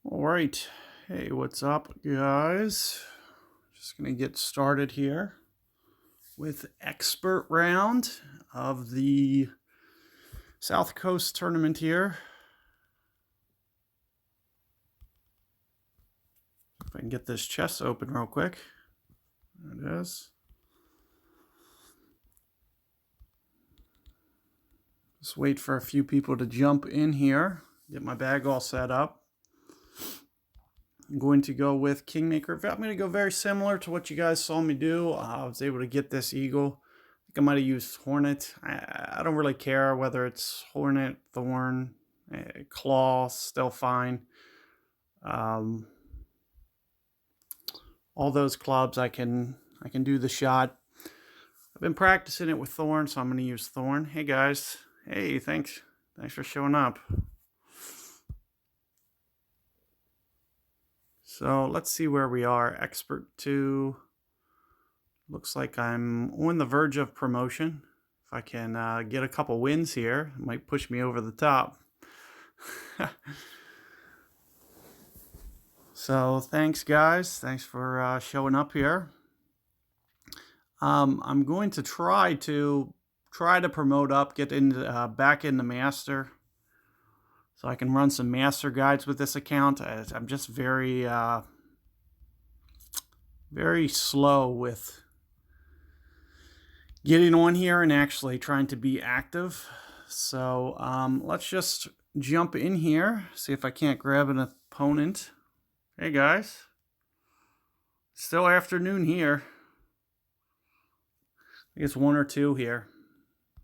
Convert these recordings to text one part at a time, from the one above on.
All right. Hey, what's up, guys? Just going to get started here with expert round of the South Coast tournament here. If I can get this chest open real quick. There it is. Just wait for a few people to jump in here. Get my bag all set up. I'm going to go with Kingmaker. I'm going to go very similar to what you guys saw me do. I was able to get this eagle. I think I might have used Hornet. I don't really care whether it's Hornet, Thorn, Claw, still fine. All those clubs I can do the shot. I've been practicing it with Thorn, so I'm going to use Thorn. Hey guys. Hey, thanks for showing up. So let's see where we are. Expert 2. Looks like I'm on the verge of promotion. If I can get a couple wins here, it might push me over the top. So thanks, guys. Thanks for showing up here. I'm going to try to promote up, get into back into Master, so I can run some Master guides with this account. I'm just very slow with getting on here and actually trying to be active. So let's just jump in here, see if I can't grab an opponent. Hey guys, still afternoon here. I think it's 1 or 2 here.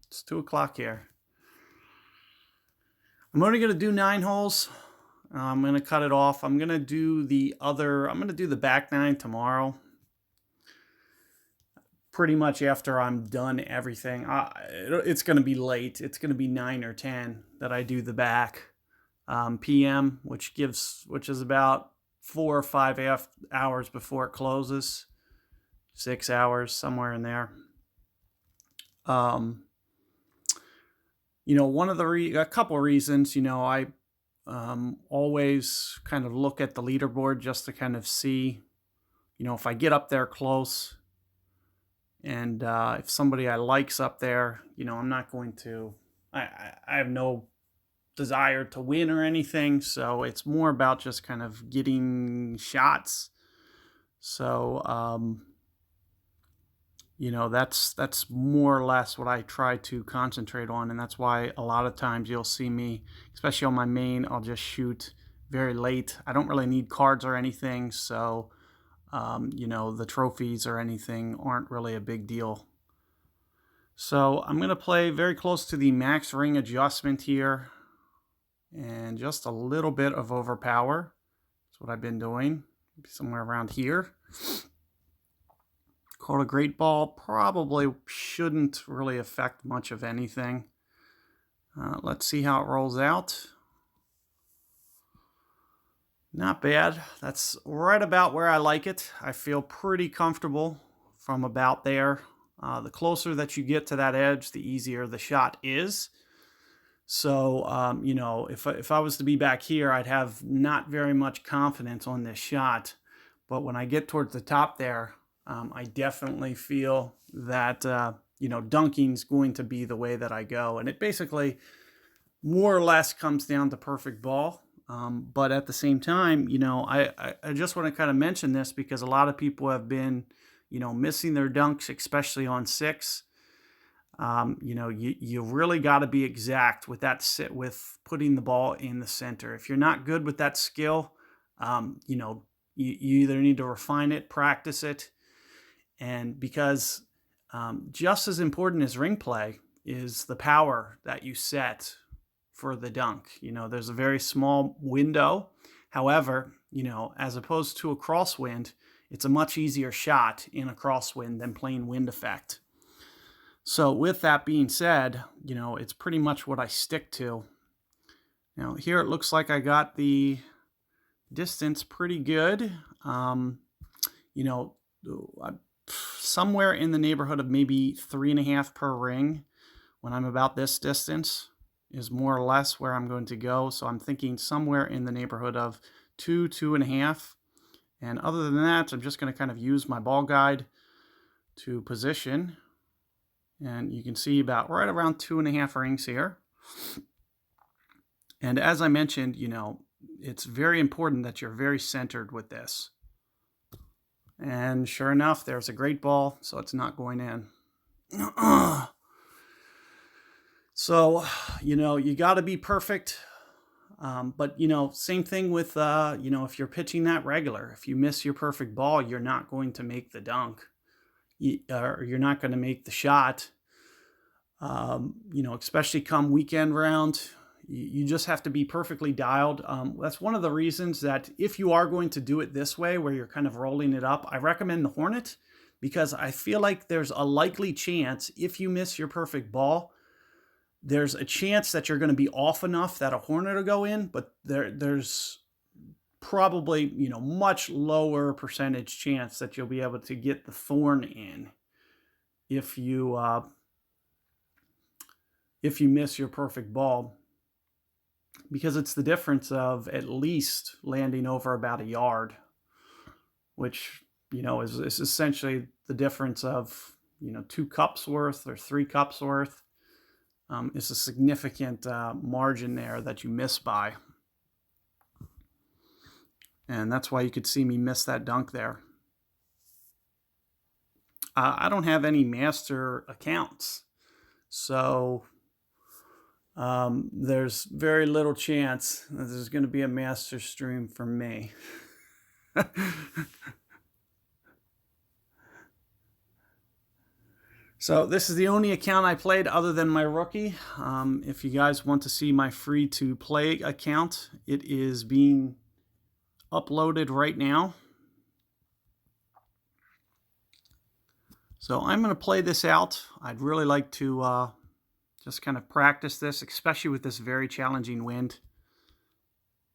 It's 2 o'clock here. I'm only going to do 9 holes. I'm going to cut it off. I'm going to do the back 9 tomorrow. Pretty much after I'm done everything. It's going to be late. It's going to be 9 or 10 that I do the back PM, which is about 4 or 5 hours before it closes. 6 hours, somewhere in there. A couple of reasons, I always kind of look at the leaderboard just to kind of see, if I get up there close and if somebody I like's up there, I'm not going to, I have no desire to win or anything. So it's more about just kind of getting shots. So, that's more or less what I try to concentrate on. And that's why a lot of times you'll see me, especially on my main, I'll just shoot very late. I don't really need cards or anything. So, the trophies or anything aren't really a big deal. So I'm going to play very close to the max ring adjustment here. And just a little bit of overpower. That's what I've been doing. Somewhere around here. Called a great ball. Probably shouldn't really affect much of anything. Let's see how it rolls out. Not bad. That's right about where I like it. I feel pretty comfortable from about there. The closer that you get to that edge, the easier the shot is. So, if I was to be back here, I'd have not very much confidence on this shot. But when I get towards the top there, I definitely feel that, dunking's going to be the way that I go. And it basically more or less comes down to perfect ball. But at the same time, I just want to kind of mention this because a lot of people have been, missing their dunks, especially on 6. You really got to be exact with with putting the ball in the center. If you're not good with that skill, you either need to refine it, practice it. And because just as important as ring play is the power that you set for the dunk. There's a very small window. However, as opposed to a crosswind, it's a much easier shot in a crosswind than playing wind effect. So with that being said, it's pretty much what I stick to. Now here it looks like I got the distance pretty good. Somewhere in the neighborhood of maybe 3.5 per ring when I'm about this distance is more or less where I'm going to go. So I'm thinking somewhere in the neighborhood of 2.5. And other than that, I'm just going to kind of use my ball guide to position. And you can see about right around 2.5 rings here. And as I mentioned, it's very important that you're very centered with this. And sure enough, there's a great ball, so it's not going in. So, you got to be perfect. But, same thing with, if you're pitching that regular, if you miss your perfect ball, you're not going to make the dunk. Or you're not going to make the shot. Especially come weekend round, you just have to be perfectly dialed. That's one of the reasons that if you are going to do it this way, where you're kind of rolling it up, I recommend the Hornet, because I feel like there's a likely chance if you miss your perfect ball, there's a chance that you're going to be off enough that a Hornet will go in, but there's probably, much lower percentage chance that you'll be able to get the thorn in if you miss your perfect ball, because it's the difference of at least landing over about a yard, which, is essentially the difference of, 2 cups worth or 3 cups worth. It's a significant margin there that you miss by. And that's why you could see me miss that dunk there. I don't have any master accounts, so there's very little chance that there's going to be a master stream for me. So this is the only account I played other than my rookie. If you guys want to see my free-to-play account, it is being uploaded right now. So I'm going to play this out. I'd really like to just kind of practice this, especially with this very challenging wind.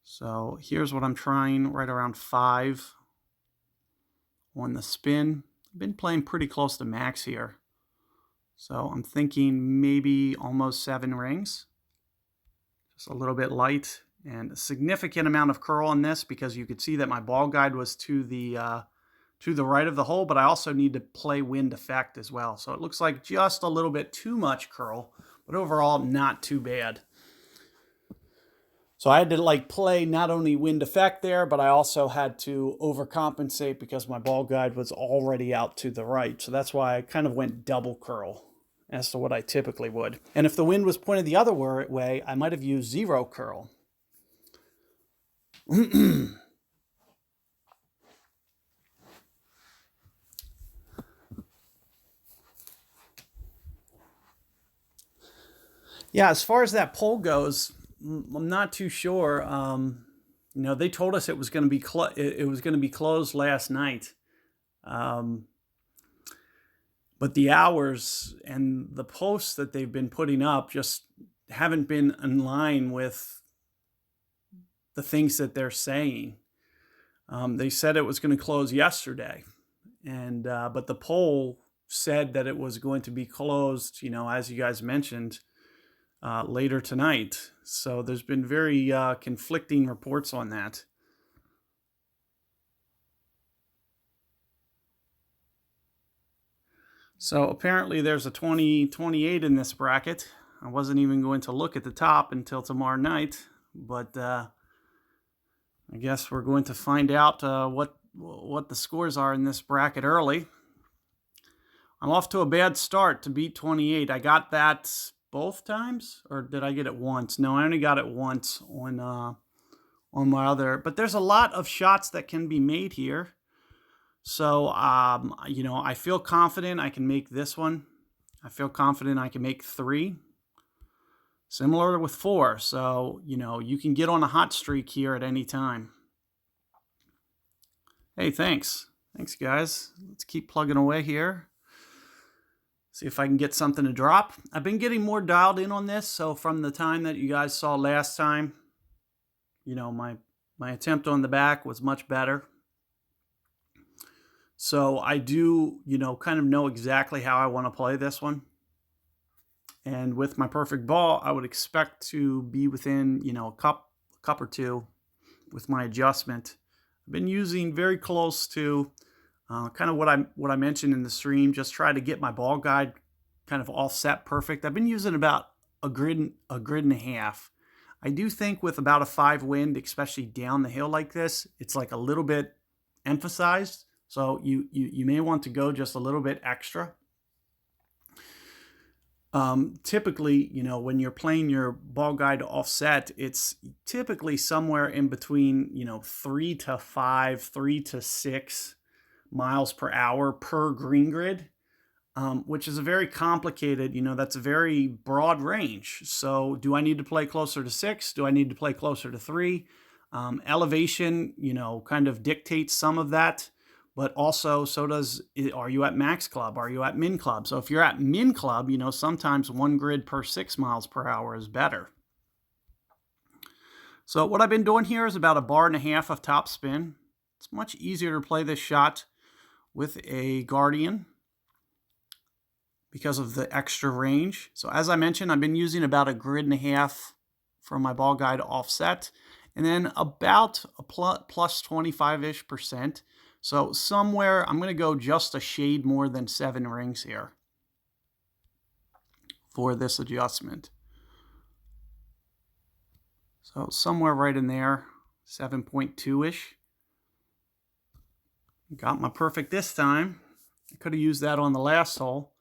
So here's what I'm trying, right around 5 on the spin. I've been playing pretty close to max here. So I'm thinking maybe almost 7 rings. Just a little bit light, and a significant amount of curl on this, because you could see that my ball guide was to the right of the hole, but I also need to play wind effect as well. So it looks like just a little bit too much curl, but overall not too bad. So I had to play not only wind effect there, but I also had to overcompensate because my ball guide was already out to the right. So that's why I kind of went double curl as to what I typically would. And if the wind was pointed the other way, I might have used 0 curl. Yeah, as far as that poll goes, I'm not too sure. They told us it was going to be closed last night, but the hours and the posts that they've been putting up just haven't been in line with the things that they're saying. They said it was going to close yesterday, and but the poll said that it was going to be closed, as you guys mentioned, later tonight. So there's been very conflicting reports on that. So apparently there's a 20-28 in this bracket. I wasn't even going to look at the top until tomorrow night, but I guess we're going to find out what the scores are in this bracket early. I'm off to a bad start to beat 28. I got that both times, or did I get it once? No, I only got it once on my other. But there's a lot of shots that can be made here. So, I feel confident I can make this one. I feel confident I can make 3. Similar with 4. So, you can get on a hot streak here at any time. Hey, thanks. Thanks, guys. Let's keep plugging away here. See if I can get something to drop. I've been getting more dialed in on this. So from the time that you guys saw last time, my attempt on the back was much better. So I do, kind of know exactly how I want to play this one. And with my perfect ball, I would expect to be within, a cup or 2 with my adjustment. I've been using very close to kind of what I mentioned in the stream. Just try to get my ball guide kind of offset perfect. I've been using about a grid and a half. I do think with about a 5 wind, especially down the hill like this, it's like a little bit emphasized. So you may want to go just a little bit extra. Typically, when you're playing your ball guide offset, it's typically somewhere in between, 3 to 5, 3 to 6 miles per hour per green grid, which is a very complicated, that's a very broad range. So do I need to play closer to 6? Do I need to play closer to 3? Elevation, kind of dictates some of that. But also, are you at max club? Are you at min club? So if you're at min club, sometimes 1 grid per 6 miles per hour is better. So what I've been doing here is about a bar and a half of top spin. It's much easier to play this shot with a Guardian because of the extra range. So as I mentioned, I've been using about a grid and a half for my ball guide offset, and then about a plus 25-ish%. So somewhere, I'm going to go just a shade more than 7 rings here for this adjustment. So somewhere right in there, 7.2-ish. Got my perfect this time. I could have used that on the last hole,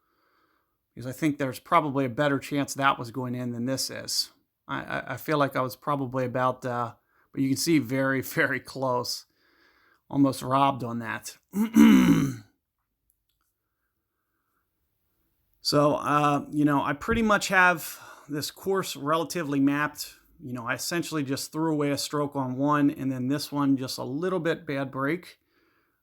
because I think there's probably a better chance that was going in than this is. I feel like I was probably about, but you can see very, very close. Almost robbed on that. So, I pretty much have this course relatively mapped. I essentially just threw away a stroke on one, and then this one just a little bit bad break.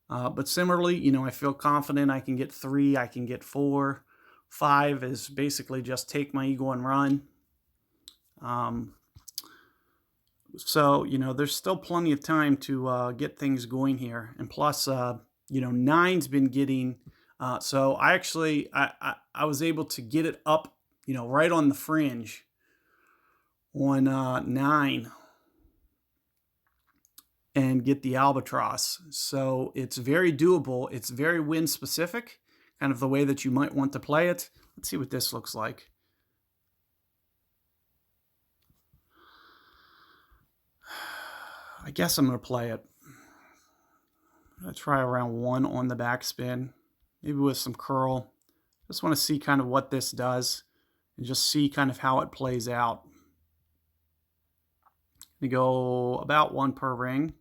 But similarly, I feel confident I can get 3, I can get 4. 5 is basically just take my eagle and run. So, there's still plenty of time to get things going here. And plus, 9's been getting, so I actually, I was able to get it up, right on the fringe on 9 and get the albatross. So it's very doable. It's very wind specific, kind of the way that you might want to play it. Let's see what this looks like. I guess I'm going to play it. I'm going to try around 1 on the backspin, maybe with some curl. Just want to see kind of what this does and just see kind of how it plays out. We go about 1 per ring.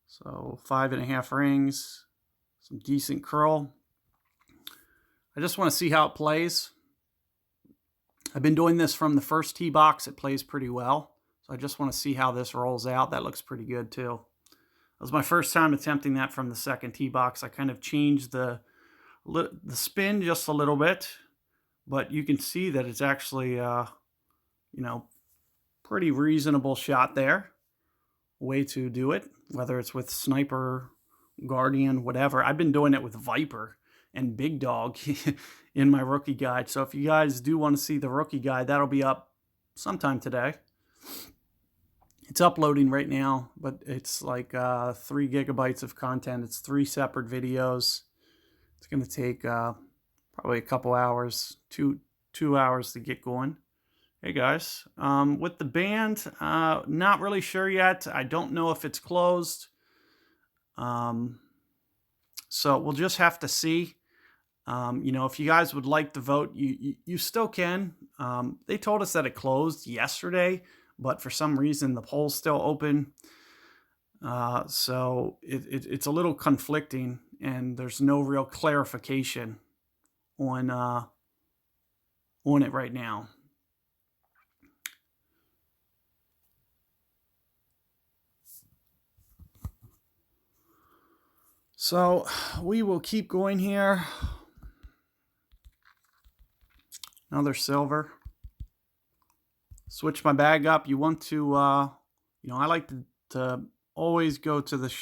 So 5.5 rings, some decent curl. I just want to see how it plays. I've been doing this from the first tee box. It plays pretty well. So I just want to see how this rolls out. That looks pretty good too. That was my first time attempting that from the second tee box. I kind of changed the spin just a little bit, but you can see that it's actually, pretty reasonable shot there. Way to do it, whether it's with Sniper, Guardian, whatever. I've been doing it with Viper and Big Dog in my rookie guide. So if you guys do want to see the rookie guide, that'll be up sometime today. It's uploading right now, but it's like 3 gigabytes of content. It's 3 separate videos. It's going to take probably a couple hours, two hours to get going. Hey guys, with the band, not really sure yet. I don't know if it's closed. So we'll just have to see. If you guys would like to vote, you still can. They told us that it closed yesterday, but for some reason the poll's still open. So it's a little conflicting, and there's no real clarification on it right now. So we will keep going here. Another silver. Switch my bag up. You want to, I like to always go to the,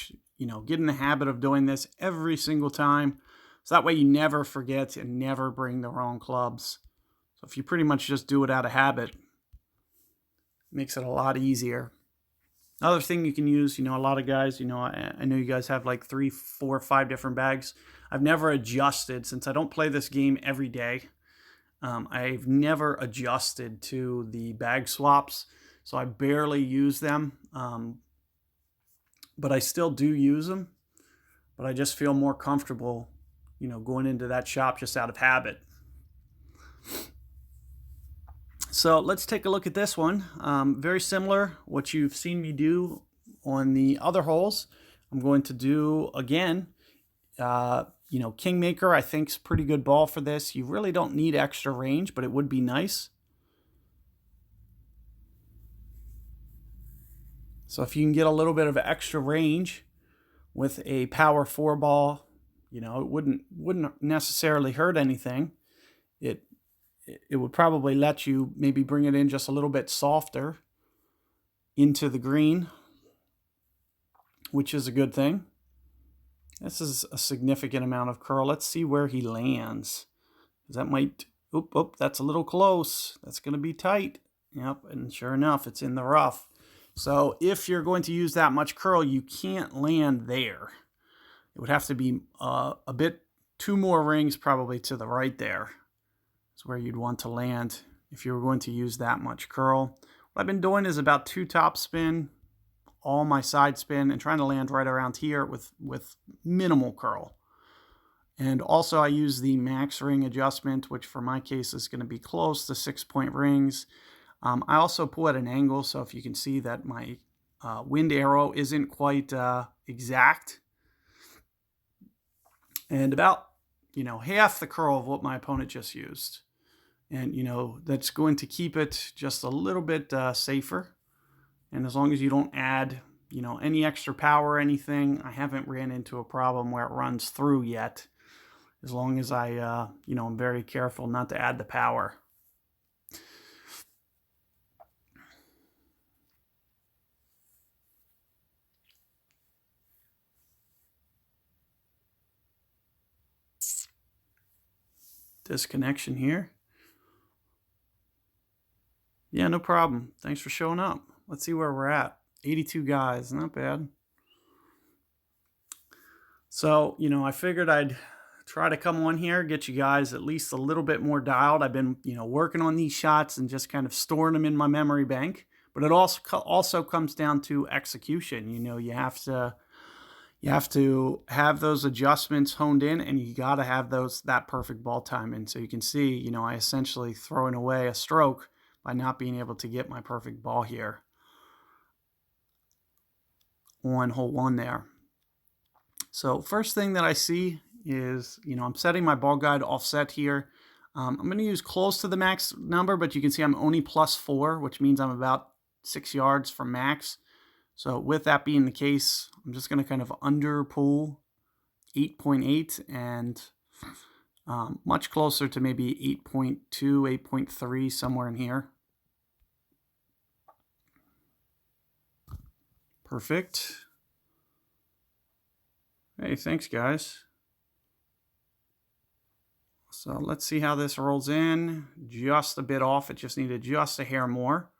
get in the habit of doing this every single time. So that way you never forget and never bring the wrong clubs. So if you pretty much just do it out of habit, it makes it a lot easier. Another thing you can use, a lot of guys, I know you guys have like 3, 4, 5 different bags. I've never adjusted, since I don't play this game every day. I've never adjusted to the bag swaps, so I barely use them. But I still do use them. But I just feel more comfortable, going into that shop just out of habit. So let's take a look at this one. Very similar what you've seen me do on the other holes. I'm going to do again. Kingmaker I think is a pretty good ball for this. You really don't need extra range, but it would be nice. So if you can get a little bit of extra range with a power 4 ball, it wouldn't necessarily hurt anything. It would probably let you maybe bring it in just a little bit softer into the green, which is a good thing. This is a significant amount of curl. Let's see where he lands. That might, that's a little close. That's going to be tight. Yep, and sure enough, it's in the rough. So if you're going to use that much curl, you can't land there. It would have to be a bit, 2 more rings probably to the right there. That's where you'd want to land if you were going to use that much curl. What I've been doing is about 2 top spin, all my side spin, and trying to land right around here with minimal curl. And also I use the max ring adjustment, which for my case is going to be close to 6-point rings. I also pull at an angle, so if you can see that my wind arrow isn't quite exact. And about, half the curl of what my opponent just used. And, that's going to keep it just a little bit safer. And as long as you don't add, any extra power or anything, I haven't ran into a problem where it runs through yet. As long as I, I'm very careful not to add the power. Disconnection here. Yeah, no problem. Thanks for showing up. Let's see where we're at. 82 guys, not bad. So, I figured I'd try to come on here, get you guys at least a little bit more dialed. I've been, working on these shots and just kind of storing them in my memory bank. But it also comes down to execution. You have to have those adjustments honed in, and you got to have that perfect ball timing. So you can see, I essentially throwing away a stroke by not being able to get my perfect ball here on hole 1 there. So first thing that I see is, I'm setting my ball guide offset here. I'm going to use close to the max number, but you can see I'm only +4, which means I'm about 6 yards from max. So with that being the case, I'm just going to kind of under pull 8.8 and much closer to maybe 8.2, 8.3, somewhere in here. Perfect. Hey, thanks guys. So let's see how this rolls in. Just a bit off. It just needed just a hair more.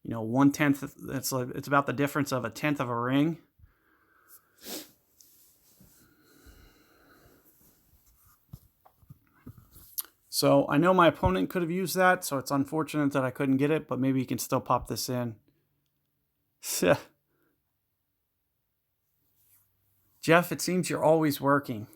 1/10, it's about the difference of 1/10 of a ring. So I know my opponent could have used that, so it's unfortunate that I couldn't get it, but maybe you can still pop this in. Jeff, it seems you're always working.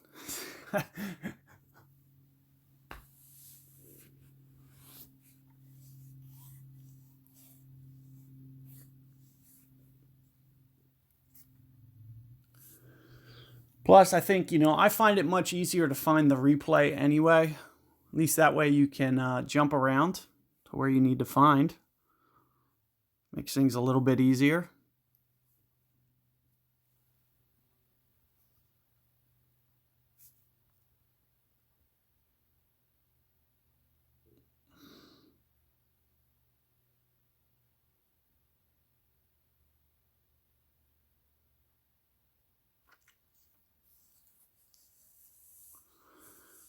Plus, I think, I find it much easier to find the replay anyway. At least that way you can jump around to where you need to find. Makes things a little bit easier.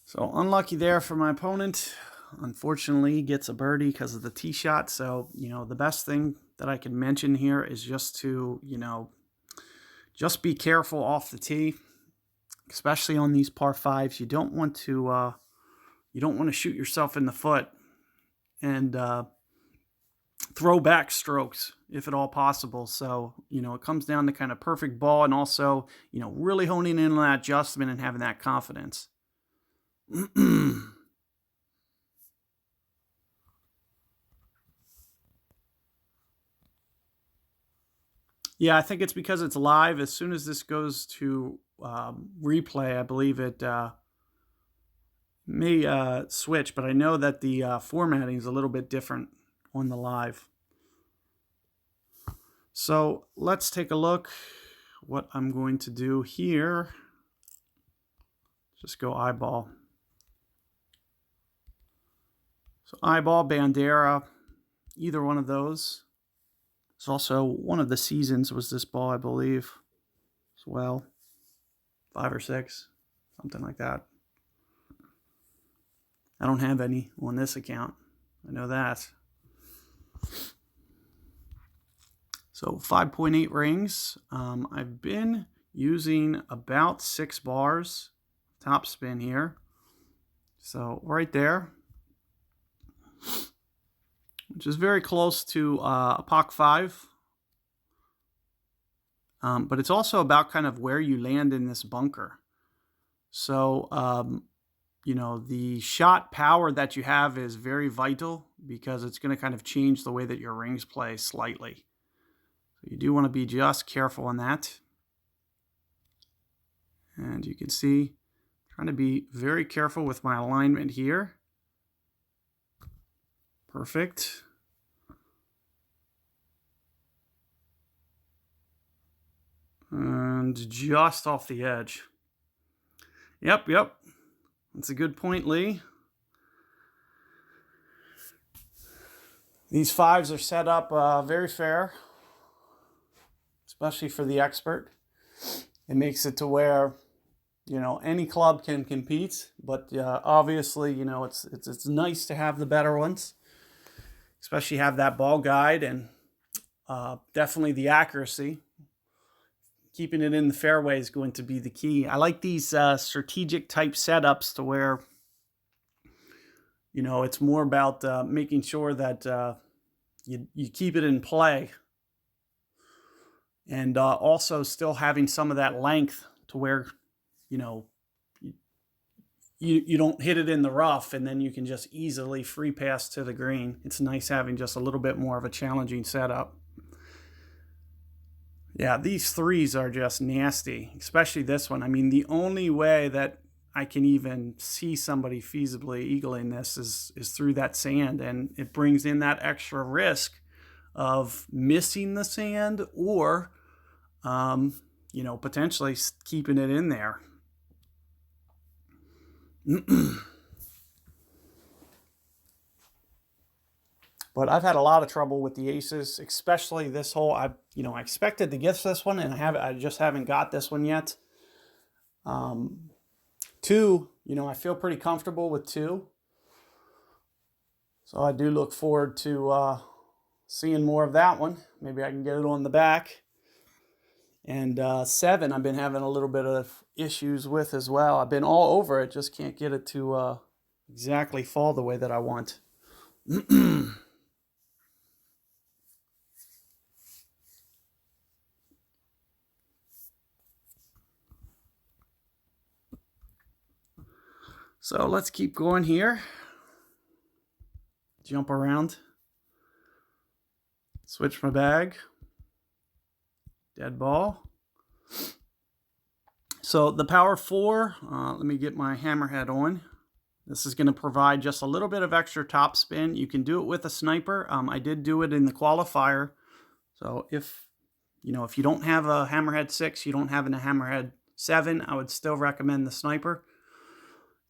So unlucky there for my opponent. Unfortunately, gets a birdie because of the tee shot. So, the best thing that I can mention here is just to, just be careful off the tee, especially on these par fives. You don't want to shoot yourself in the foot and throw back strokes if at all possible. So, it comes down to kind of perfect ball and also, really honing in on that adjustment and having that confidence. Yeah, I think it's because it's live. As soon as this goes to replay, I believe it may switch, but I know that the formatting is a little bit different on the live. So let's take a look what I'm going to do here. Just go eyeball. So eyeball, Bandera, either one of those. It's also one of the seasons was this ball, I believe, as well. 5 or 6, something like that. I don't have any on this account. I know that. So 5.8 rings. I've been using about 6 bars top spin here. So right there, which is very close to a POC 5. But it's also about kind of where you land in this bunker. So, the shot power that you have is very vital because it's going to kind of change the way that your rings play slightly. So you do want to be just careful on that. And you can see, trying to be very careful with my alignment here. Perfect. And just off the edge. Yep. That's a good point, Lee. These 5s are set up very fair, especially for the expert. It makes it to where, any club can compete, but obviously, it's nice to have the better ones, especially have that ball guide and definitely the accuracy. Keeping it in the fairway is going to be the key. I like these strategic type setups to where, it's more about making sure that you keep it in play. And also still having some of that length to where, you don't hit it in the rough and then you can just easily free pass to the green. It's nice having just a little bit more of a challenging setup. Yeah, these 3s are just nasty, especially this one. I mean, the only way that I can even see somebody feasibly eagling this is through that sand, and it brings in that extra risk of missing the sand or, potentially keeping it in there. But I've had a lot of trouble with the aces, especially this hole. I expected to get this one, and I just haven't got this one yet. 2, I feel pretty comfortable with 2. So I do look forward to seeing more of that one. Maybe I can get it on the back. And 7, I've been having a little bit of issues with as well. I've been all over it, just can't get it to exactly fall the way that I want. So let's keep going here. Jump around. Switch my bag. Dead ball. So the power 4, let me get my hammerhead on. This is going to provide just a little bit of extra top spin. You can do it with a sniper. I did do it in the qualifier. So if you don't have a hammerhead 6, you don't have a hammerhead 7, I would still recommend the sniper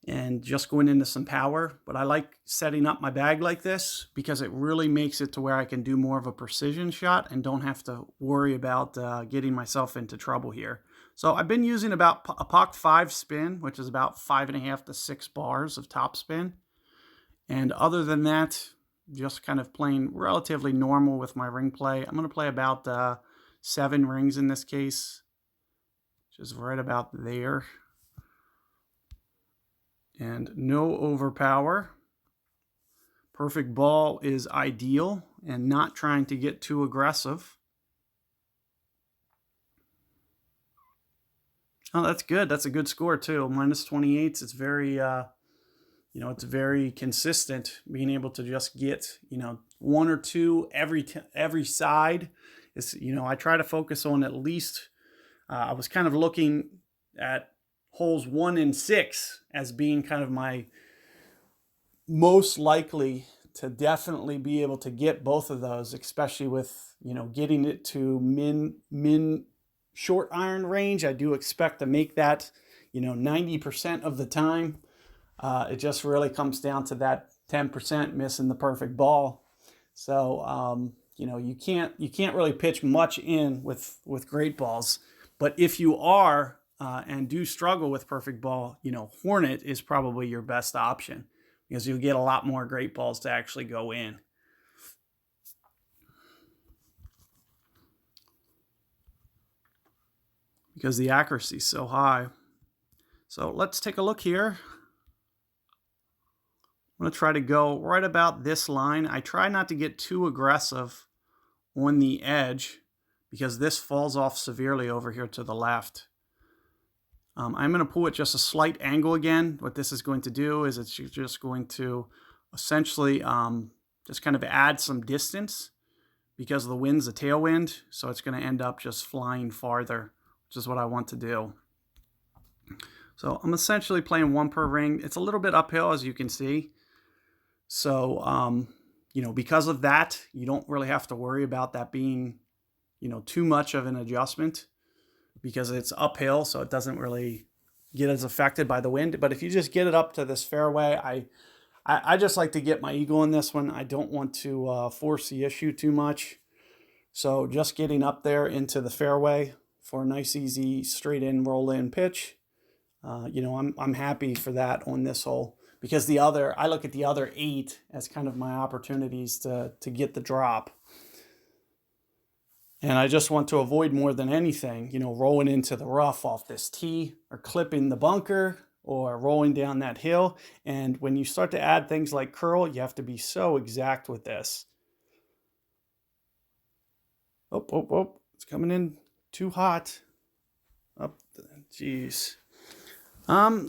and just going into some power. But I like setting up my bag like this because it really makes it to where I can do more of a precision shot and don't have to worry about getting myself into trouble here. So I've been using about a POC 5 spin, which is about 5.5 to 6 bars of top spin. And other than that, just kind of playing relatively normal with my ring play. I'm going to play about 7 rings in this case, which is right about there. And no overpower. Perfect ball is ideal, and not trying to get too aggressive. Oh, that's good. That's a good score too. -28. It's very, it's very consistent. Being able to just get, 1 or 2 every side. It's, I try to focus on at least. I was kind of looking at holes 1 and 6 as being kind of my most likely to definitely be able to get both of those, especially with, getting it to min short iron range. I do expect to make that, 90% of the time. It just really comes down to that 10% missing the perfect ball. So, you can't really pitch much in with great balls. But if you are and do struggle with perfect ball, Hornet is probably your best option, because you'll get a lot more great balls to actually go in. Because the accuracy is so high. So let's take a look here. I'm going to try to go right about this line. I try not to get too aggressive on the edge, because this falls off severely over here to the left. I'm going to pull it just a slight angle again. What this is going to do is it's just going to essentially just kind of add some distance, because the wind's a tailwind. So it's going to end up just flying farther, which is what I want to do. So I'm essentially playing 1 per ring. It's a little bit uphill, as you can see. So, because of that, you don't really have to worry about that being, too much of an adjustment, because it's uphill, so it doesn't really get as affected by the wind. But if you just get it up to this fairway, I just like to get my eagle in this one. I don't want to force the issue too much. So just getting up there into the fairway for a nice, easy, straight-in, roll-in pitch, I'm happy for that on this hole. Because I look at the other 8 as kind of my opportunities to get the drop. And I just want to avoid more than anything, rolling into the rough off this tee, or clipping the bunker, or rolling down that hill. And when you start to add things like curl, you have to be so exact with this. Oh, it's coming in too hot. Oh, jeez.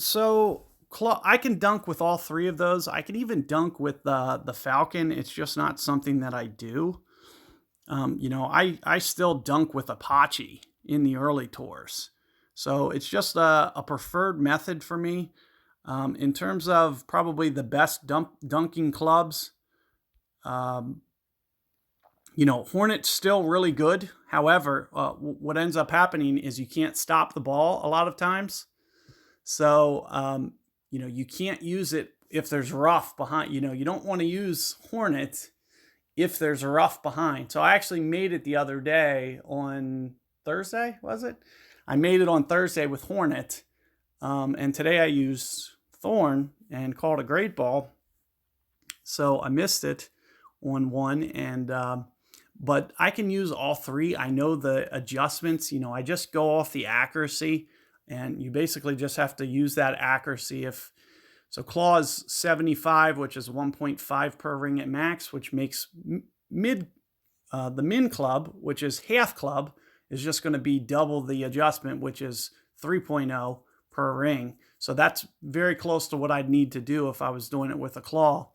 So I can dunk with all 3 of those. I can even dunk with the Falcon. It's just not something that I do. I still dunk with Apache in the early tours. So it's just a preferred method for me. In terms of probably the best dunking clubs, Hornet's still really good. However, what ends up happening is you can't stop the ball a lot of times. So, you can't use it if there's rough behind. You don't want to use Hornet if there's a rough behind. So I actually made it the other day on Thursday, was it? I made it on Thursday with Hornet. And today I used Thorn and called a great ball. So I missed it on one. But I can use all 3. I know the adjustments. I just go off the accuracy. And you basically just have to use that accuracy. So claw's 75, which is 1.5 per ring at max, which makes the min club, which is half club, is just going to be double the adjustment, which is 3.0 per ring. So that's very close to what I'd need to do if I was doing it with a claw.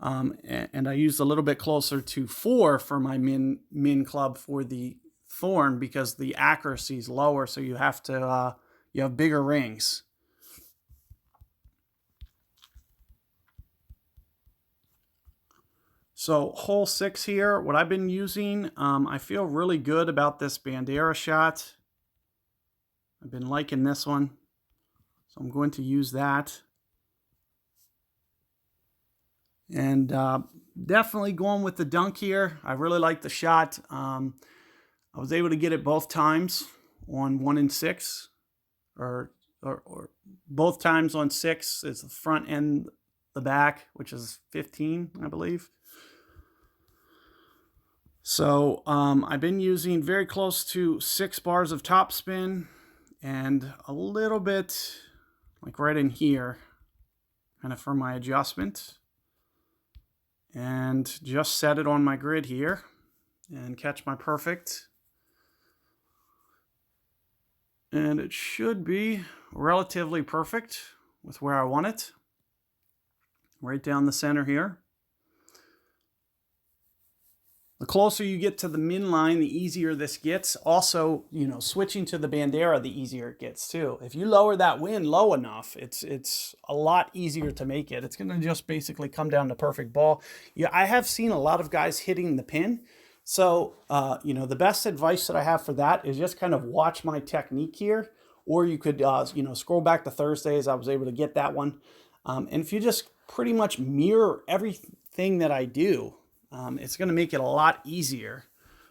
And I used a little bit closer to 4 for my min club for the Thorn, because the accuracy is lower, so you have to you have bigger rings. So hole 6 here, what I've been using, I feel really good about this Bandera shot. I've been liking this one, so I'm going to use that. And definitely going with the dunk here. I really like the shot. I was able to get it both times on 1 and 6, or both times on 6. It's the front and the back, which is 15, I believe. So I've been using very close to 6 bars of topspin and a little bit like right in here, kind of for my adjustment. And just set it on my grid here and catch my perfect. And it should be relatively perfect with where I want it. Right down the center here. The closer you get to the min line, the easier this gets. Also, switching to the Bandera, the easier it gets too. If you lower that wind low enough, it's a lot easier to make it. It's going to just basically come down to perfect ball. Yeah, I have seen a lot of guys hitting the pin. So, the best advice that I have for that is just kind of watch my technique here. Or you could, scroll back to Thursdays. I was able to get that one. And if you just pretty much mirror everything that I do, it's going to make it a lot easier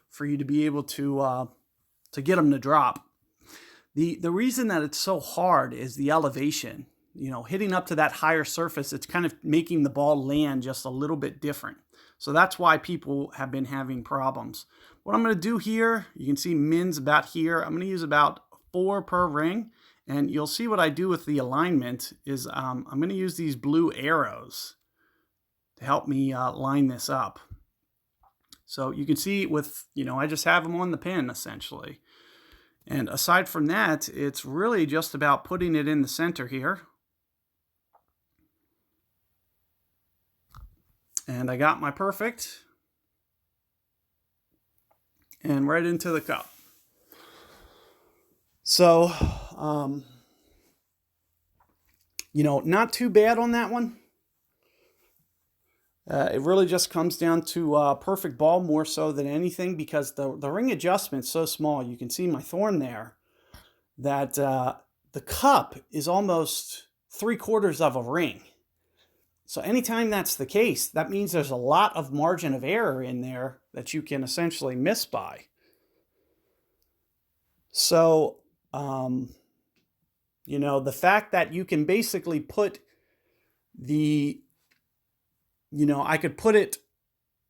for you to be able to get them to drop. The reason that it's so hard is the elevation. Hitting up to that higher surface, it's kind of making the ball land just a little bit different. So that's why people have been having problems. What I'm going to do here, you can see min's about here. I'm going to use about 4 per ring. And you'll see what I do with the alignment is I'm going to use these blue arrows to help me line this up. So you can see with, I just have them on the pin essentially. And aside from that, it's really just about putting it in the center here. And I got my perfect. And right into the cup. So, not too bad on that one. It really just comes down to perfect ball more so than anything because the ring adjustment's so small. You can see my thorn there that the cup is almost 3/4 of a ring. So anytime that's the case, that means there's a lot of margin of error in there that you can essentially miss by. So, the fact that you can basically put I could put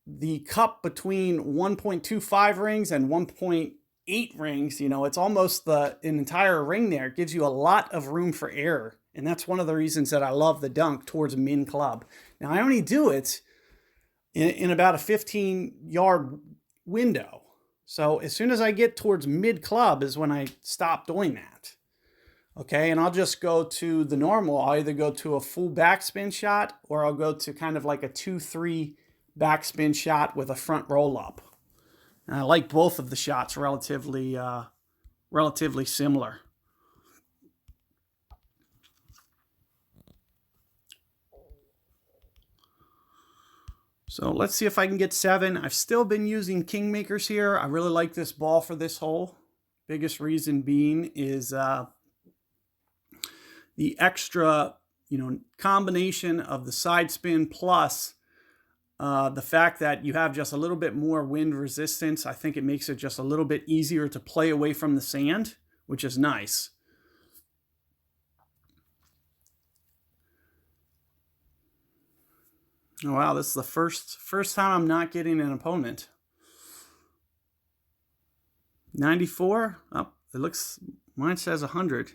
the cup between 1.25 rings and 1.8 rings, it's almost an entire ring there. It gives you a lot of room for error. And that's one of the reasons that I love the dunk towards min club. Now, I only do it in about a 15-yard window. So as soon as I get towards mid club is when I stop doing that. Okay, and I'll just go to the normal. I'll either go to a full backspin shot or I'll go to kind of like a 2-3 backspin shot with a front roll up. And I like both of the shots relatively similar. So let's see if I can get 7. I've still been using Kingmakers here. I really like this ball for this hole. Biggest reason being is the extra, combination of the side spin plus the fact that you have just a little bit more wind resistance. I think it makes it just a little bit easier to play away from the sand, which is nice. Oh, wow, this is the first time I'm not getting an opponent. 94. Oh, it looks, mine says 100.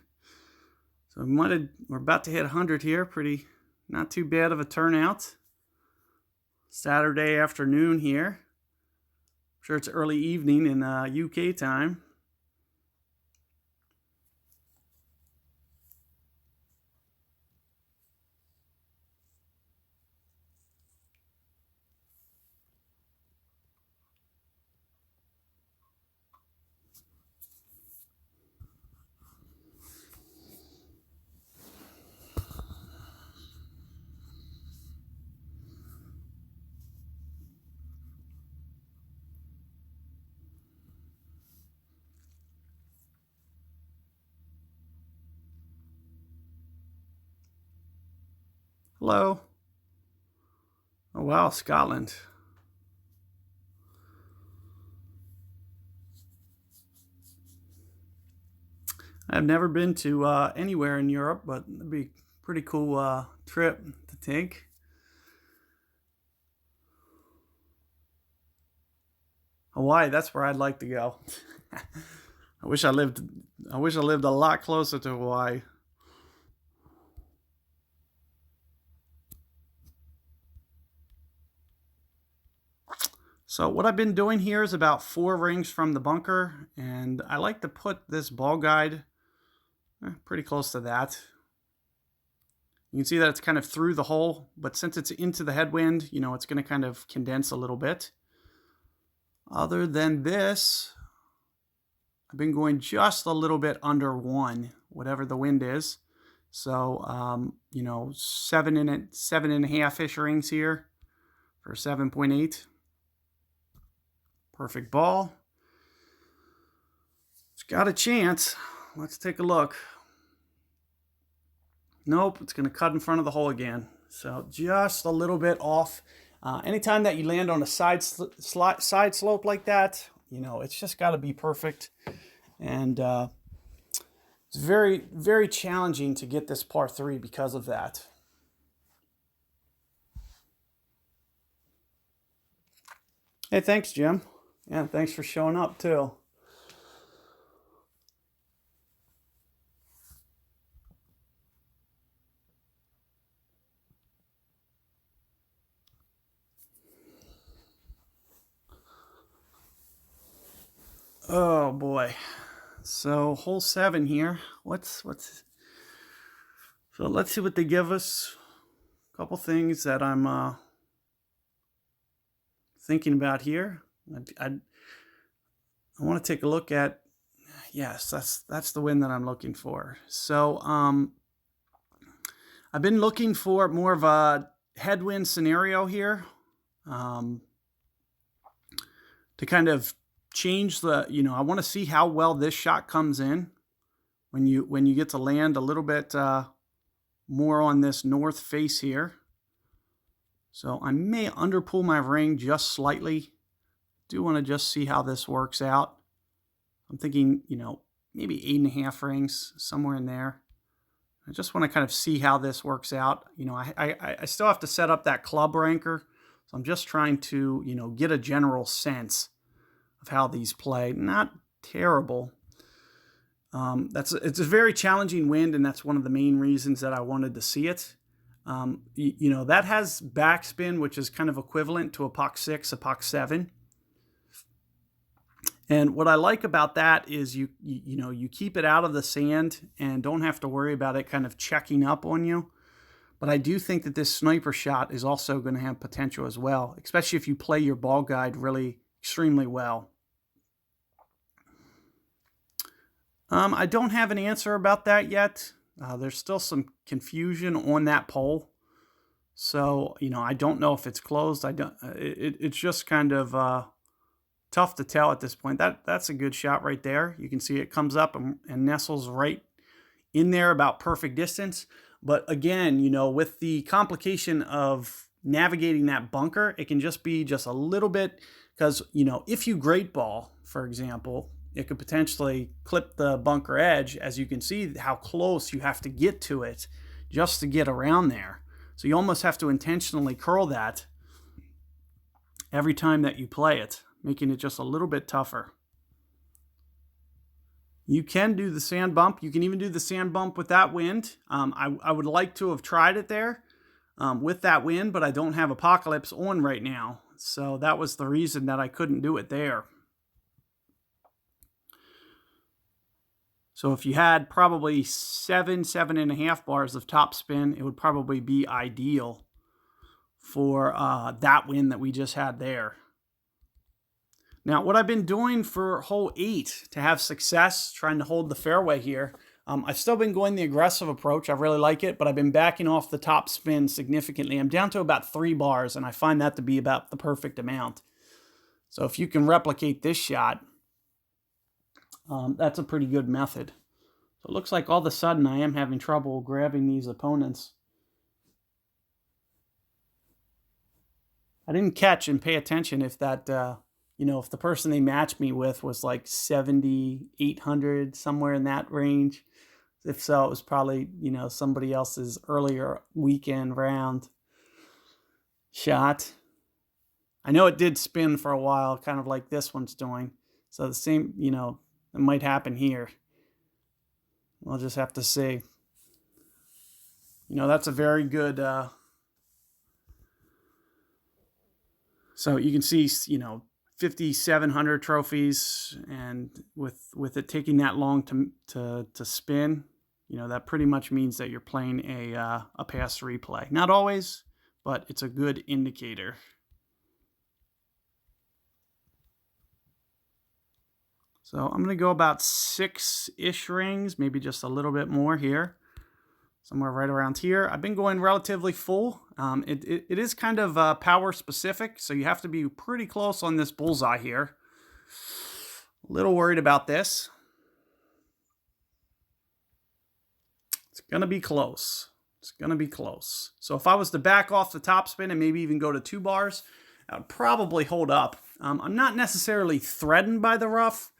So we're about to hit 100 here. Not too bad of a turnout. Saturday afternoon here. I'm sure it's early evening in UK time. Hello. Oh, wow, Scotland. I've never been to anywhere in Europe, but it'd be a pretty cool trip to take. Hawaii, that's where I'd like to go. I wish I lived a lot closer to Hawaii. So what I've been doing here is about 4 rings from the bunker, and I like to put this ball guide pretty close to that. You can see that it's kind of through the hole, but since it's into the headwind, it's going to kind of condense a little bit. Other than this, I've been going just a little bit under 1, whatever the wind is. So, 7.5-ish rings here for 7.8. Perfect ball. It's got a chance. Let's take a look. Nope, it's going to cut in front of the hole again. So just a little bit off. Anytime that you land on a side slope like that, it's just got to be perfect. And it's very, very challenging to get this par 3 because of that. Hey, thanks, Jim. Yeah, thanks for showing up, too. Oh, boy. So, hole 7 here. So let's see what they give us. A couple things that I'm thinking about here. I want to take a look at, yes, that's the win that I'm looking for. So I've been looking for more of a headwind scenario here to kind of change the, I want to see how well this shot comes in when you get to land a little bit more on this north face here. So I may underpull my ring just slightly. Do want to just see how this works out. I'm thinking, maybe 8.5 rings, somewhere in there. I just want to kind of see how this works out. I still have to set up that club ranker. So I'm just trying to, get a general sense of how these play. Not terrible. It's a very challenging wind, and that's one of the main reasons that I wanted to see it. That has backspin, which is kind of equivalent to a Puck 6, a Puck 7. And what I like about that is you keep it out of the sand and don't have to worry about it kind of checking up on you. But I do think that this sniper shot is also going to have potential as well, especially if you play your ball guide really extremely well. I don't have an answer about that yet. There's still some confusion on that pole. So, I don't know if it's closed. It's just kind of tough to tell at this point. That's a good shot right there. You can see it comes up and nestles right in there, about perfect distance. But again, with the complication of navigating that bunker, it can just be just a little bit, because, if you great ball, for example, it could potentially clip the bunker edge. As you can see how close you have to get to it just to get around there. So you almost have to intentionally curl that every time that you play it, making it just a little bit tougher. You can do the sand bump. You can even do the sand bump with that wind. I would like to have tried it there with that wind, but I don't have Apocalypse on right now. So that was the reason that I couldn't do it there. So if you had probably 7.5 bars of topspin, it would probably be ideal for that wind that we just had there. Now, what I've been doing for hole 8 to have success, trying to hold the fairway here, I've still been going the aggressive approach. I really like it, but I've been backing off the top spin significantly. I'm down to about 3 bars, and I find that to be about the perfect amount. So if you can replicate this shot, that's a pretty good method. So it looks like all of a sudden I am having trouble grabbing these opponents. I didn't catch and pay attention if that... if the person they matched me with was like 70, 800, somewhere in that range. If so, it was probably, somebody else's earlier weekend round shot. I know it did spin for a while, kind of like this one's doing. So the same, it might happen here. We'll just have to see. That's a very good, so you can see, 5,700 trophies, and with it taking that long to spin, that pretty much means that you're playing a pass replay. Not always, but it's a good indicator. So I'm going to go about 6-ish rings, maybe just a little bit more here. Somewhere right around here. I've been going relatively full. It is kind of power specific, so you have to be pretty close on this bullseye here. A little worried about this. It's going to be close. It's going to be close. So if I was to back off the top spin and maybe even go to 2 bars, that would probably hold up. I'm not necessarily threatened by the rough.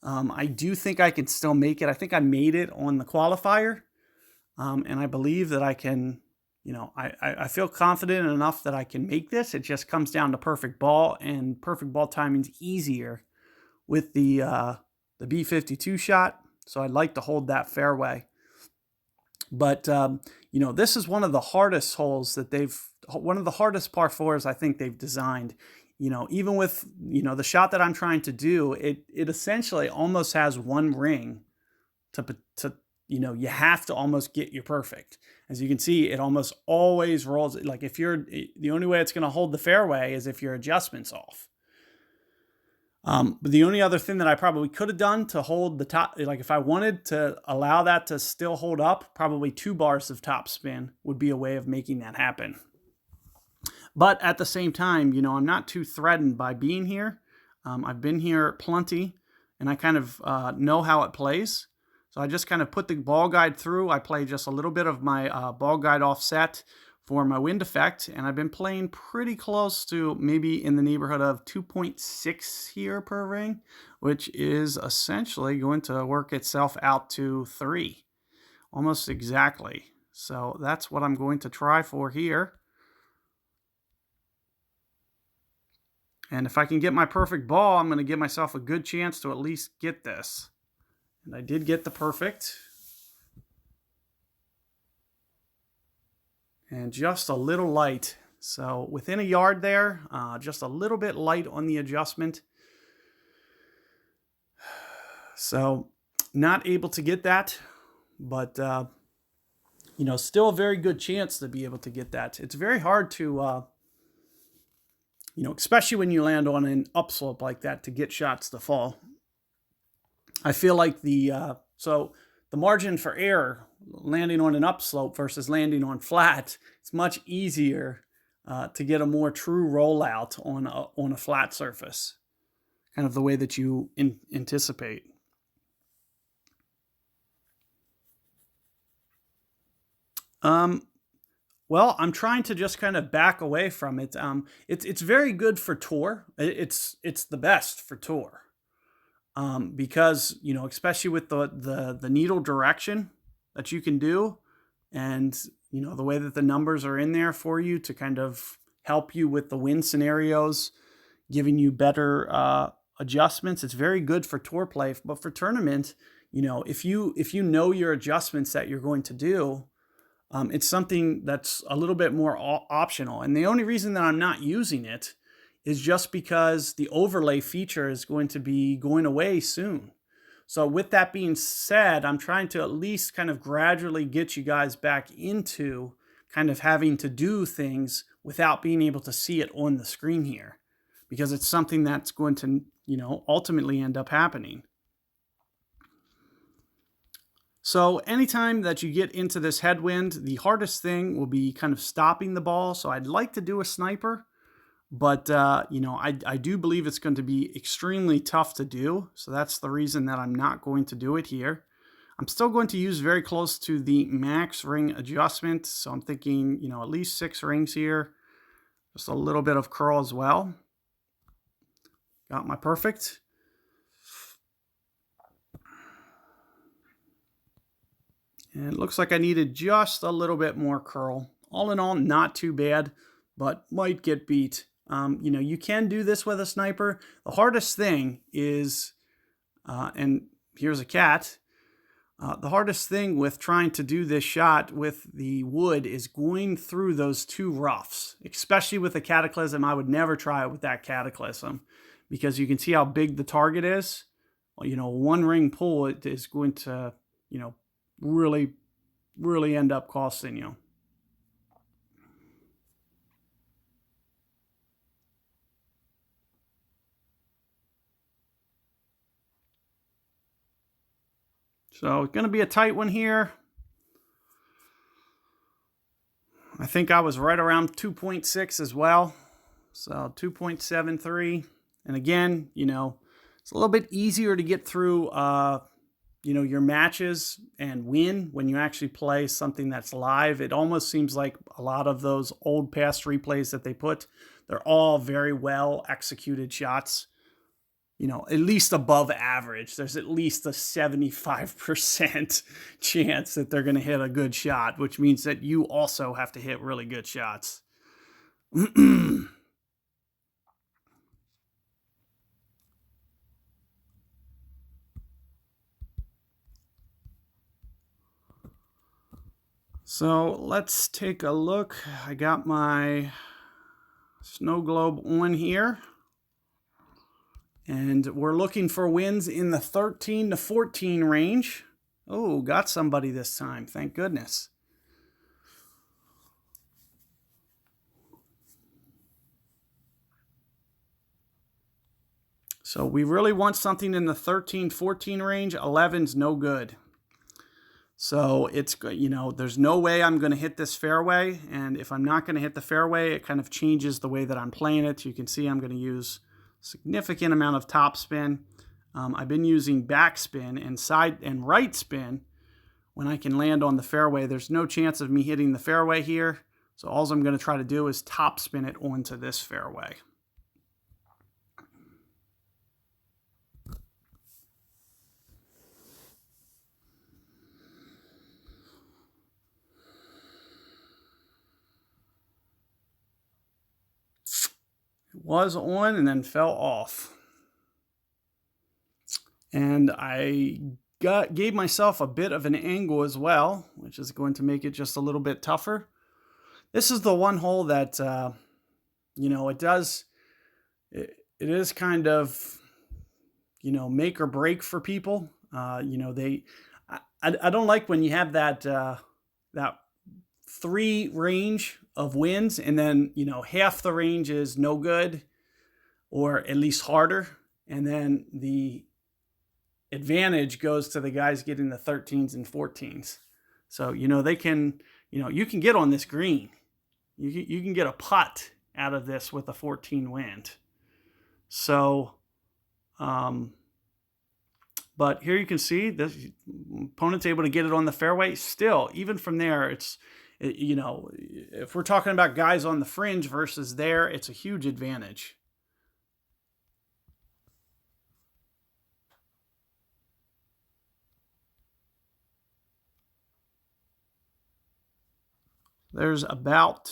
I do think I can still make it. I think I made it on the qualifier. And I believe that I can, I feel confident enough that I can make this. It just comes down to perfect ball, and perfect ball timing's easier with the B52 shot. So I'd like to hold that fairway. But, this is one of the hardest holes that one of the hardest par 4s I think they've designed. Even with, the shot that I'm trying to do, it essentially almost has one ring to you have to almost get your perfect. As you can see, it almost always rolls. Like the only way it's going to hold the fairway is if your adjustment's off. But the only other thing that I probably could have done to hold the top, like if I wanted to allow that to still hold up, probably 2 bars of top spin would be a way of making that happen. But at the same time, I'm not too threatened by being here. I've been here plenty, and I kind of know how it plays. So I just kind of put the ball guide through. I play just a little bit of my ball guide offset for my wind effect, and I've been playing pretty close to maybe in the neighborhood of 2.6 here per ring, which is essentially going to work itself out to 3, almost exactly. So that's what I'm going to try for here. And if I can get my perfect ball, I'm going to give myself a good chance to at least get this. And I did get the perfect. And just a little light. So within a yard there, just a little bit light on the adjustment. So not able to get that, but still a very good chance to be able to get that. It's very hard to, especially when you land on an upslope like that, to get shots to fall. I feel like the margin for error landing on an upslope versus landing on flat, it's much easier to get a more true rollout on a flat surface, kind of the way that you anticipate. Well, I'm trying to just kind of back away from it. It's very good for tour. It's the best for tour. Because, especially with the needle direction that you can do, and, the way that the numbers are in there for you to kind of help you with the wind scenarios, giving you better adjustments. It's very good for tour play, but for tournament, if you know your adjustments that you're going to do, it's something that's a little bit more optional. And the only reason that I'm not using it is just because the overlay feature is going to be going away soon. So with that being said, I'm trying to at least kind of gradually get you guys back into kind of having to do things without being able to see it on the screen here, because it's something that's going to, ultimately end up happening. So anytime that you get into this headwind, the hardest thing will be kind of stopping the ball. So I'd like to do a sniper, but, I do believe it's going to be extremely tough to do. So that's the reason that I'm not going to do it here. I'm still going to use very close to the max ring adjustment. So I'm thinking, at least 6 rings here. Just a little bit of curl as well. Got my perfect. And it looks like I needed just a little bit more curl. All in all, not too bad, but might get beat You can do this with a sniper. The hardest thing is, and here's a cat. The hardest thing with trying to do this shot with the wood is going through those two roughs, especially with the Cataclysm. I would never try it with that Cataclysm because you can see how big the target is. One ring pull, it is going to, really, really end up costing you. So it's going to be a tight one here. I think I was right around 2.6 as well. So 2.73. And again, it's a little bit easier to get through, your matches and win when you actually play something that's live. It almost seems like a lot of those old past replays that they put, they're all very well executed shots. At least above average. There's at least a 75% chance that they're going to hit a good shot, which means that you also have to hit really good shots. So let's take a look. I got my snow globe on here. And we're looking for wins in the 13 to 14 range. Oh, got somebody this time. Thank goodness. So we really want something in the 13, 14 range. 11's no good. So it's, there's no way I'm going to hit this fairway. And if I'm not going to hit the fairway, it kind of changes the way that I'm playing it. You can see I'm going to use significant amount of top spin. I've been using backspin and side and right spin when I can land on the fairway. There's no chance of me hitting the fairway here. So all I'm going to try to do is top spin it onto this fairway. Was on and then fell off. And I gave myself a bit of an angle as well, which is going to make it just a little bit tougher. This is the one hole that, it is kind of, make or break for people. I don't like when you have that 3 range of wins and then, half the range is no good or at least harder. And then the advantage goes to the guys getting the 13s and 14s. So, they can, you can get on this green. You can get a putt out of this with a 14 wind. So, but here you can see the opponent's able to get it on the fairway. Still, even from there, if we're talking about guys on the fringe versus there, it's a huge advantage. There's about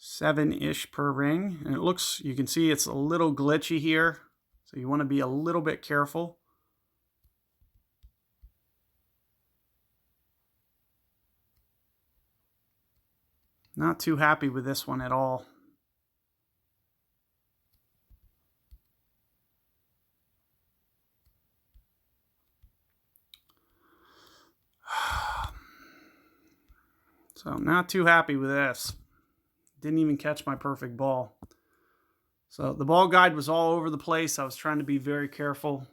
7-ish per ring, and you can see it's a little glitchy here, so you want to be a little bit careful. Not too happy with this one at all. So not too happy with this. Didn't even catch my perfect ball. So the ball guide was all over the place. I was trying to be very careful.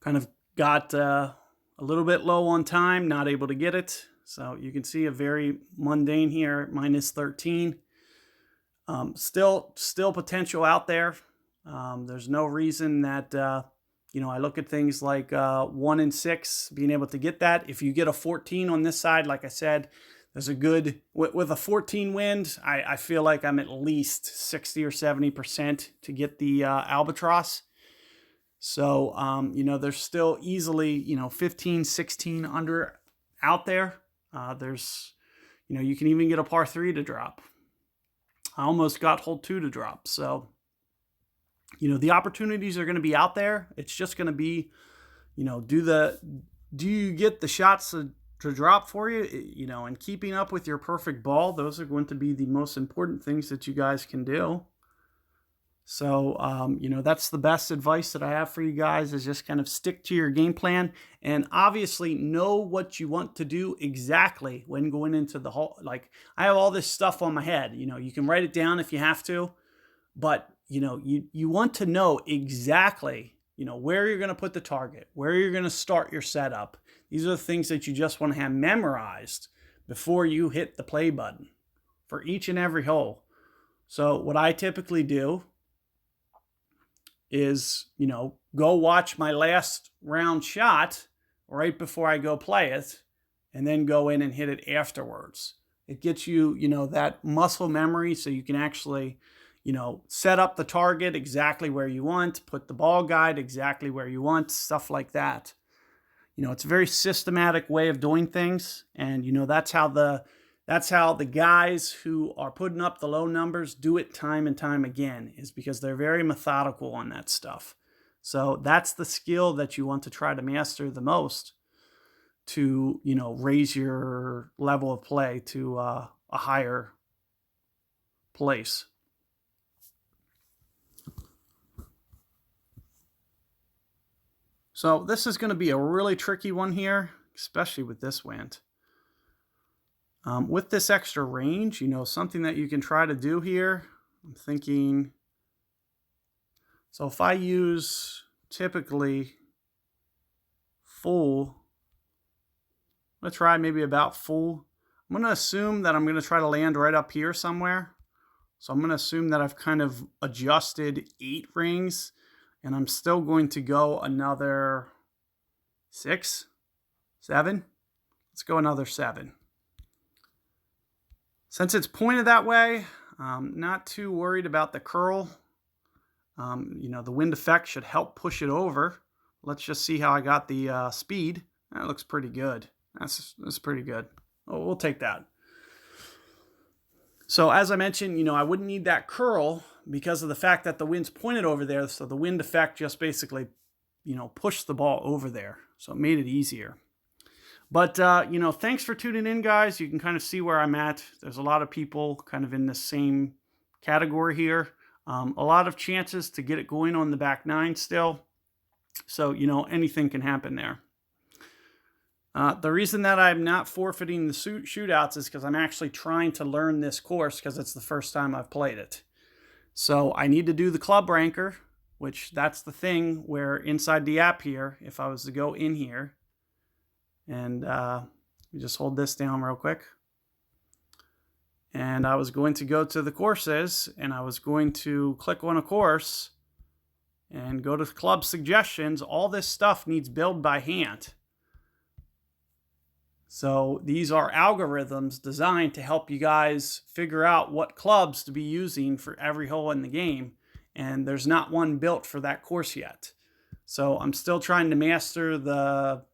Kind of got a little bit low on time, not able to get it. So you can see a very mundane here, minus 13. Still potential out there. There's no reason that, I look at things like 1 and 6, being able to get that. If you get a 14 on this side, like I said, there's a good, with a 14 wind, I feel like I'm at least 60 or 70% to get the albatross. So, there's still easily, 15, 16 under out there. There's, you can even get a par 3 to drop. I almost got hole 2 to drop. So, the opportunities are going to be out there. It's just going to be, do you get the shots to drop for you? And keeping up with your perfect ball, those are going to be the most important things that you guys can do. So, that's the best advice that I have for you guys, is just kind of stick to your game plan and obviously know what you want to do exactly when going into the hole. Like, I have all this stuff on my head, you can write it down if you have to, but you want to know exactly, where you're going to put the target, where you're going to start your setup. These are the things that you just want to have memorized before you hit the play button for each and every hole. So what I typically do is, go watch my last round shot right before I go play it, and then go in and hit it afterwards. It gets you, that muscle memory, so you can actually, set up the target exactly where you want, put the ball guide exactly where you want, stuff like that. It's a very systematic way of doing things, and that's how the guys who are putting up the low numbers do it time and time again, is because they're very methodical on that stuff. So that's the skill that you want to try to master the most to, raise your level of play to a higher place. So this is going to be a really tricky one here, especially with this wind. With this extra range, something that you can try to do here, I'm thinking, so if I use typically full, I'm going to try maybe about full. I'm going to assume that I'm going to try to land right up here somewhere. So I'm going to assume that I've kind of adjusted 8 rings, and I'm still going to go another 6, 7. Let's go another 7. Since it's pointed that way, not too worried about the curl. The wind effect should help push it over. Let's just see how I got the speed. That looks pretty good. That's pretty good. Oh, we'll take that. So as I mentioned, I wouldn't need that curl because of the fact that the wind's pointed over there. So the wind effect just basically, pushed the ball over there. So it made it easier. But, thanks for tuning in, guys. You can kind of see where I'm at. There's a lot of people kind of in the same category here. A lot of chances to get it going on the back 9 still. So, anything can happen there. The reason that I'm not forfeiting the shootouts is because I'm actually trying to learn this course because it's the first time I've played it. So I need to do the club ranker, which that's the thing where inside the app here, if I was to go in here, and you just hold this down real quick. And I was going to go to the courses, and I was going to click on a course and go to club suggestions. All this stuff needs build by hand. So these are algorithms designed to help you guys figure out what clubs to be using for every hole in the game. And there's not one built for that course yet. So I'm still trying to master the,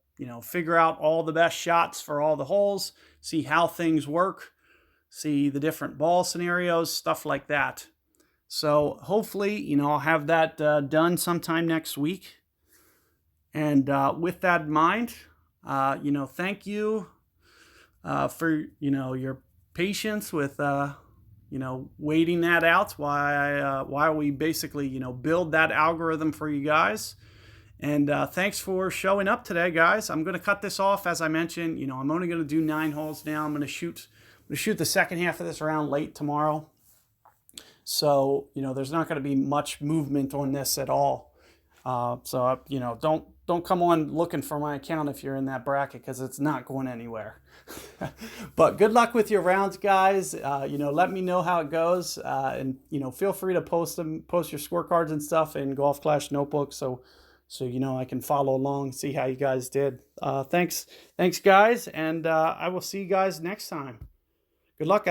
figure out all the best shots for all the holes, see how things work, see the different ball scenarios, stuff like that. So hopefully, I'll have that done sometime next week. And with that in mind, thank you for, your patience with, waiting that out while we basically, build that algorithm for you guys. And thanks for showing up today, guys. I'm going to cut this off. As I mentioned, I'm only going to do 9 holes now. I'm going to shoot the second half of this round late tomorrow. So, there's not going to be much movement on this at all. So, don't come on looking for my account if you're in that bracket, because it's not going anywhere. But good luck with your rounds, guys. Let me know how it goes. And, feel free to post your scorecards and stuff in Golf Clash Notebook. So I can follow along, see how you guys did. Thanks, guys. And I will see you guys next time. Good luck.